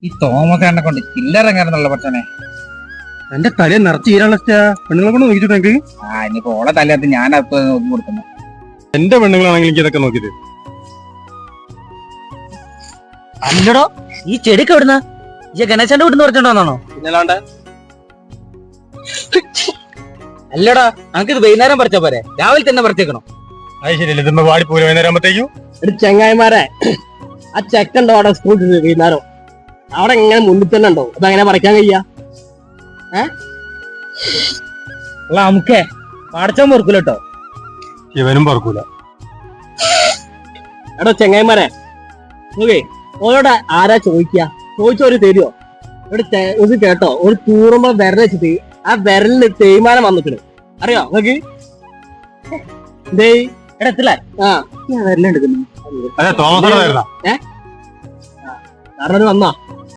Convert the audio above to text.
ഈ തോമസ് എന്നെ കൊണ്ട് ചില്ലറങ്ങാറുന്നുള്ള പറ്റനെ. എന്റെ തല നിറച്ച് തീരാനുള്ള പെണ്ണുങ്ങളെ കൊണ്ട് നോക്കിയിട്ടുണ്ടെങ്കിൽ ഇനിയിപ്പോ ഓളെ തലത്ത് ഞാൻ അപ്പൊ നോക്കി കൊടുക്കുന്നു. എന്റെ പെണ്ണുങ്ങളാണെങ്കിൽ എനിക്ക് ഇതൊക്കെ നോക്കിയത്. അല്ലടോ ഈ ചെടിക്ക് എവിടുന്ന ഈ ഗണേശന്റെ വീട്ടിൽ നിന്ന് പറിച്ചോണ്ടോന്നാണോ? പിന്നല്ലാണ്ട് അല്ലടാ നമുക്കിത് വൈകുന്നേരം പറിച്ചാ പോരെ, രാവിലെ തന്നെ പറിച്ചേക്കണം. അത് ശരിയല്ലേ, ഇതുമ്പോ വാടി പോലും വൈകുന്നേരം ആകുമ്പത്തേക്കും. ഒരു ചെങ്ങായിമാരെ ആ ചെക്കണ്ടോ അവിടെ സ്കൂളിൽ വൈകുന്നേരം അവിടെ എങ്ങനെ മുന്നിൽ തന്നെ ഉണ്ടോ, അപ്പൊ എങ്ങനെ പറിക്കാൻ കഴിയാ? നമുക്കേ പാടച്ചാൻ പൊറുക്കൂല കേട്ടോ. ഇവനും പറക്കൂല. എടോ ചെങ്ങായിമാരെ ഓക്കെ ഓരോട് ആരാ ചോദിച്ചോര് തരുമോ? ഒരു കേട്ടോ, ഒരു തൂറുമ്പോ വിരൽ വെച്ചിട്ട് ആ വിരലിന് തേയ്മാനം വന്നിട്ടുണ്ട്, അറിയോ നോക്ക്? എടത്തില്ല വിരലെടുക്കുന്നു അതെ തോമസ് കാരണം വന്നാ